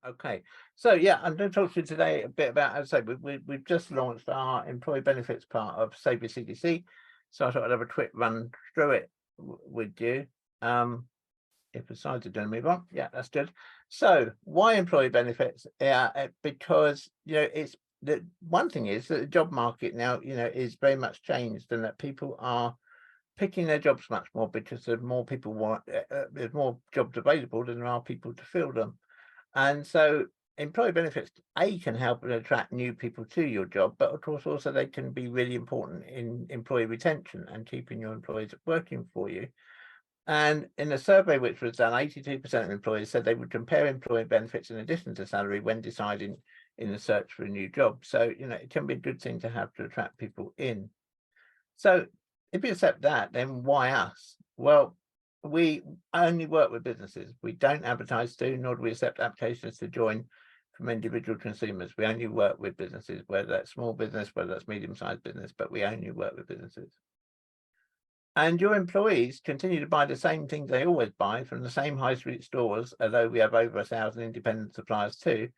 Okay, so yeah, I'm going to talk to you today a bit about, as I say, we've just launched our employee benefits part of Save Your CDC. So I thought I'd have a quick run through it with you. If the slides are going to move on, yeah, that's good. So why employee benefits? Yeah, because it's the one thing is that the job market now is very much changed, and that people are picking their jobs much more because there's more people there's more jobs available than there are people to fill them. And so employee benefits, can help and attract new people to your job, but of course also they can be really important in employee retention and keeping your employees working for you. And in a survey which was done, 82% of employees said they would compare employee benefits in addition to salary when deciding in the search for a new job. So, it can be a good thing to have to attract people in. So if you accept that, then why us? Well, we only work with businesses. We don't advertise to, nor do we accept applications to join from individual consumers. We only work with businesses, whether that's small business, whether that's medium-sized business, but we only work with businesses. And your employees continue to buy the same things they always buy from the same high street stores, although we have over 1,000 independent suppliers too.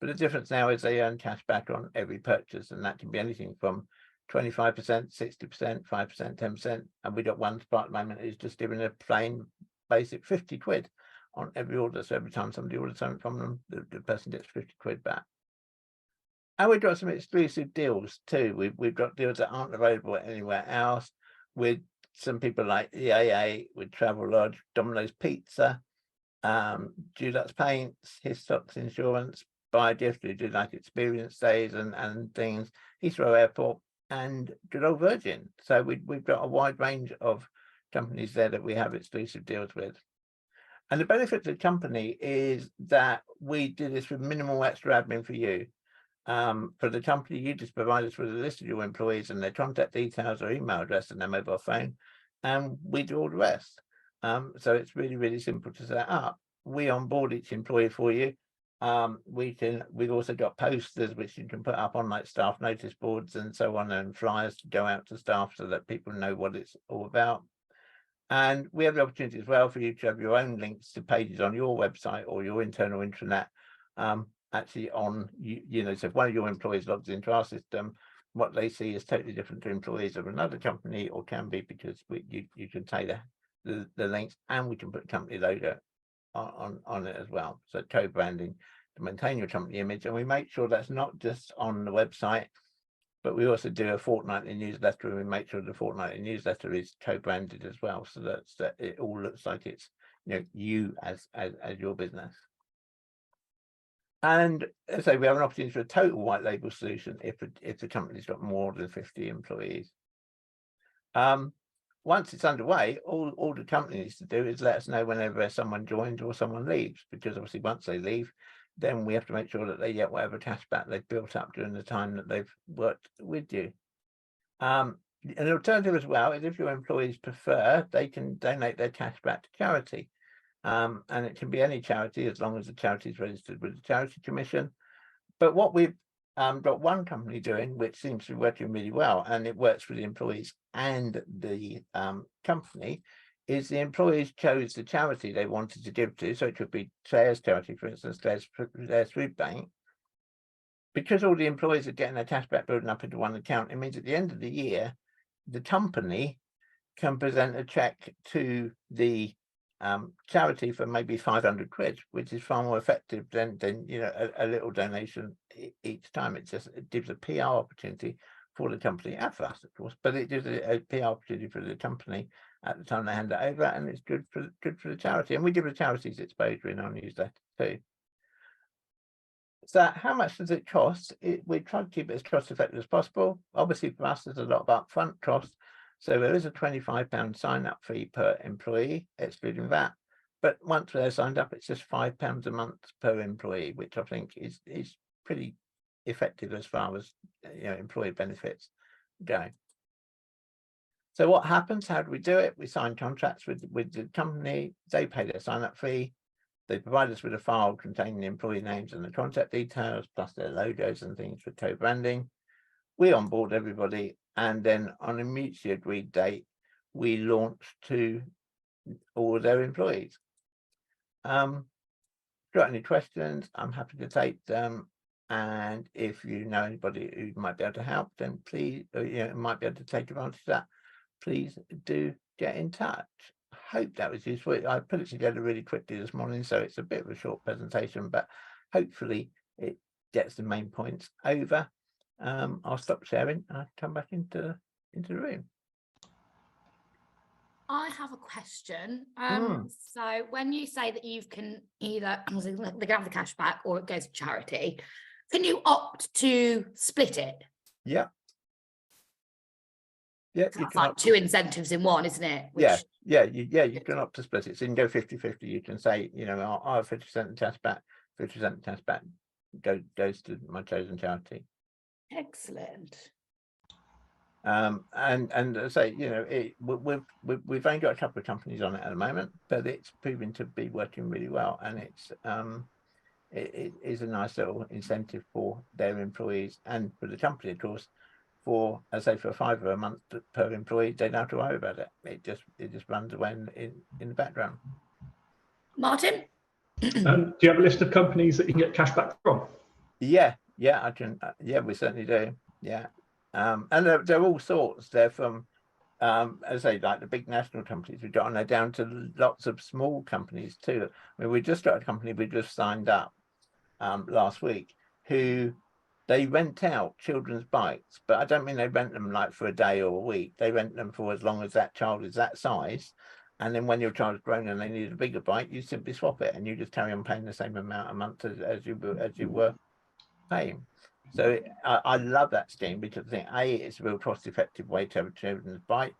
But the difference now is they earn cash back on every purchase, and that can be anything from 25%, 60%, 5%, 10%. And we got one spot at the moment who's just giving a plain basic 50 quid on every order. So every time somebody orders something from them, the person gets 50 quid back. And we've got some exclusive deals too. We've got deals that aren't available anywhere else with some people like EAA, with Travelodge, Domino's Pizza, Dulux Paints, Hisstocks Insurance, Biogift, who do like experience days and things, Heathrow Airport, and good old Virgin. So we've got a wide range of companies there that we have exclusive deals with. And the benefit to the company is that we do this with minimal extra admin for you. For the company, you just provide us with a list of your employees and their contact details or email address and their mobile phone, and we do all the rest. So it's really, really simple to set up. We onboard each employee for you. We've also got posters which you can put up on like staff notice boards and so on, and flyers to go out to staff so that people know what it's all about. And we have the opportunity as well for you to have your own links to pages on your website or your internal intranet. Actually on, so if one of your employees logs into our system, what they see is totally different to employees of another company, or can be, because you can tailor the links, and we can put company logo on it as well. So co-branding to maintain your company image. And we make sure that's not just on the website, but we also do a fortnightly newsletter, and we make sure the fortnightly newsletter is co-branded as well, so that it all looks like it's you as your business. And as I say, we have an opportunity for a total white label solution if the company's got more than 50 employees. Once it's underway, all the company needs to do is let us know whenever someone joins or someone leaves, because obviously once they leave, then we have to make sure that they get whatever cash back they've built up during the time that they've worked with you. An alternative as well is, if your employees prefer, they can donate their cash back to charity. And it can be any charity, as long as the charity is registered with the Charity Commission. But what we've got one company doing, which seems to be working really well, and it works for the employees and the company, is the employees chose the charity they wanted to give to. So it could be Claire's charity, for instance, Claire's Food Bank. Because all the employees are getting their cash back building up into one account, it means at the end of the year, the company can present a check to the charity for maybe 500 quid, which is far more effective than a little donation each time. It gives a PR opportunity for the company, and for us, of course, but it gives a PR opportunity for the company at the time they hand it over, and it's good for the charity. And we give the charities exposure in our newsletter too. So how much does it cost? We try to keep it as cost effective as possible. Obviously for us, there's a lot of upfront costs. So there is a £25 sign-up fee per employee, excluding that. But once they're signed up, it's just £5 a month per employee, which I think is pretty effective as far as employee benefits go. So what happens? How do we do it? We sign contracts with the company. They pay their sign-up fee. They provide us with a file containing the employee names and the contact details, plus their logos and things for co-branding. We onboard everybody, and then on a mutually agreed date, we launch to all their employees. Got got any questions, I'm happy to take them. And if you know anybody who might be able to help, then please, might be able to take advantage of that, please do get in touch. I hope that was useful. I put it together really quickly this morning, so it's a bit of a short presentation, but hopefully it gets the main points over. I'll stop sharing and I'll come back into the room. I have a question. So when you say that you can either they can have the cash back or it goes to charity, can you opt to split it? Yeah. Yeah, that's like two incentives in one, isn't it? Which... you can opt to split it. So you can go 50-50. You can say, I'll have 50% of cash back, 50% of cash back goes to my chosen charity. Excellent. And say, we've only got a couple of companies on it at the moment, but it's proving to be working really well, and it is a nice little incentive for their employees and for the company, of course. For, as I say, for £5 a month per employee, they don't have to worry about it. It just runs away in the background. Martin, do you have a list of companies that you can get cash back from? Yeah, I can. Yeah, we certainly do. Yeah. And they're all sorts. They're from, as I say, like the big national companies we've got, and they're down to lots of small companies too. I mean, we just got a company we just signed up last week, who they rent out children's bikes, but I don't mean they rent them like for a day or a week. They rent them for as long as that child is that size. And then when your child's grown and they need a bigger bike, you simply swap it and you just carry on paying the same amount a month as you were paying. So I love that scheme because I think A, it's a real cost-effective way to have a children's bike,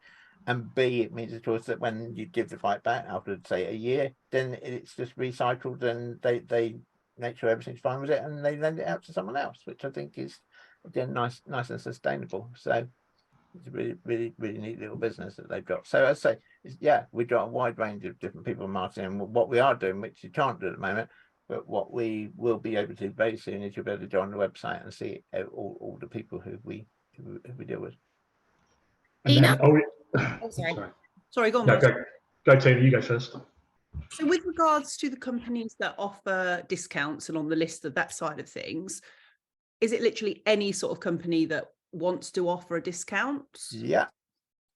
and B, it means, of course, that when you give the bike back after, say, a year, then it's just recycled and they make sure everything's fine with it and they lend it out to someone else, which I think is, again, nice and sustainable. So it's a really neat little business that they've got. So as I say, we've got a wide range of different people, Martin, and what we are doing, which you can't do at the moment, but what we will be able to very soon is you'll be able to go on the website and see all the people who we deal with. And then, sorry, go on. No, go Tina, you go first. So with regards to the companies that offer discounts and on the list of that side of things, is it literally any sort of company that wants to offer a discount? Yeah.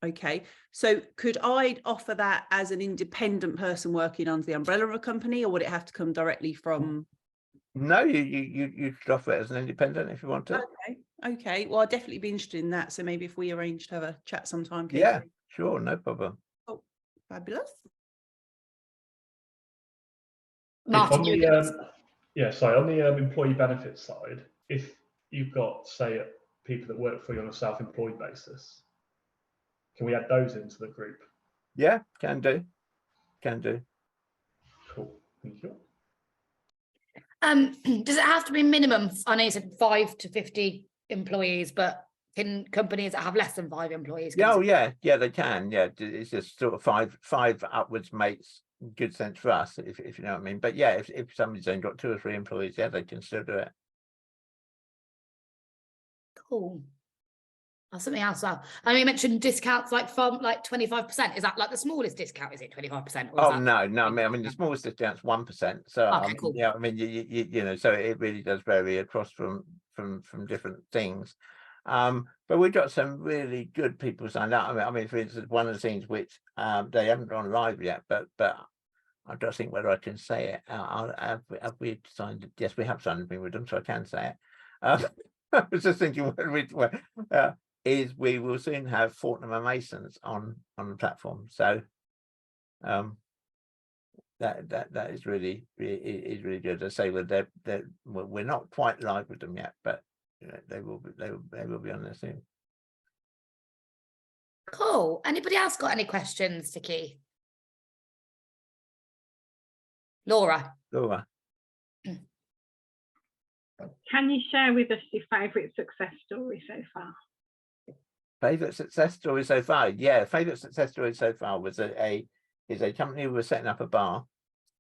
Okay, so could I offer that as an independent person working under the umbrella of a company, or would it have to come directly from? No, you could offer it as an independent if you want to. Okay. Well, I'd definitely be interested in that. So maybe if we arrange to have a chat sometime. Keith. Yeah, sure, no problem. Oh, fabulous. Martin, on the employee benefits side, if you've got, say, people that work for you on a self-employed basis, can we add those into the group? Yeah, can do. Cool, thank you. Does it have to be minimum? I know you said 5 to 50 employees, but can companies that have less than 5 employees? Yeah, they can. Yeah, it's just sort of five upwards makes good sense for us, if you know what I mean. But yeah, if somebody's only got 2 or 3 employees, yeah, they can still do it. Cool. Something else. I mean, you mentioned discounts like from like 25%. Is that like the smallest discount? Is it 25%? Oh no. I mean the smallest discount's 1%. So okay, cool. Yeah, I mean you know, so it really does vary across from different things. But we've got some really good people signed up. I mean, for instance, one of the things which they haven't gone live yet, but I don't think whether I can say it. Have we signed it? Yes, we have signed a with them, so I can say it. I was just thinking is we will soon have Fortnum and Masons on the platform. So that is really good. I say we're not quite live with them yet, but you know, they will be on there soon. Cool. Anybody else got any questions to Keith? Laura. Can you share with us your favourite success story so far? Favourite success story so far? Yeah, favourite success story so far was a company who was setting up a bar,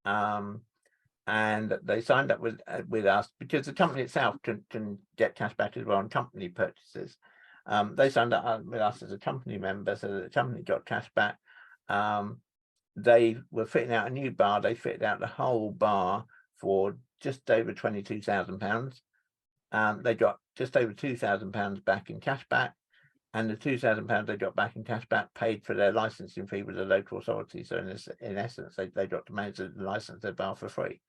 and they signed up with us because the company itself can get cash back as well on company purchases. They signed up with us as a company member, so that the company got cash back. They were fitting out a new bar. They fitted out the whole bar for just over £22,000. They got just over £2,000 back in cash back, and the £2,000 they got back in cash back paid for their licensing fee with the local authority. So in essence, they got to manage the license their bar for free,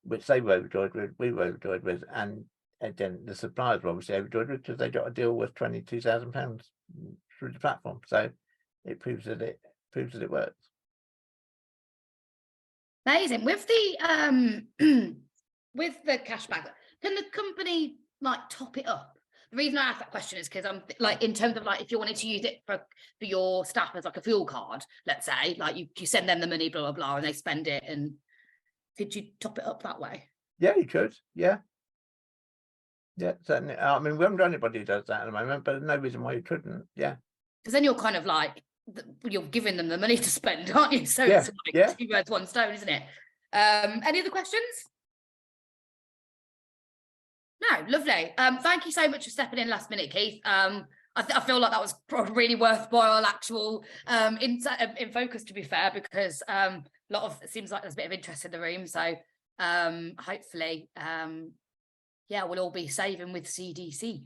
which they were overjoyed with, we were overjoyed with, and again the suppliers were obviously overjoyed with, because they got a deal worth £22,000 through the platform. So it proves that it works. Amazing. With the with the cashback, can the company like top it up? The reason I ask that question is because I'm like, in terms of like, if you wanted to use it for your staff as like a fuel card, let's say, like you send them the money, blah blah blah, and they spend it, and could you top it up that way? Yeah, you could. Yeah, certainly. I mean, we haven't got anybody who does that at the moment, but no reason why you couldn't. Yeah, because then you're kind of like, you're giving them the money to spend, aren't you? So Yeah, it's like yeah. 2 birds, 1 stone, isn't it? Any other questions? No, lovely. Thank you so much for stepping in last minute, Keith. I feel like that was a really worthwhile actual in focus, to be fair, because it seems like there's a bit of interest in the room. So hopefully, yeah, we'll all be saving with CDC.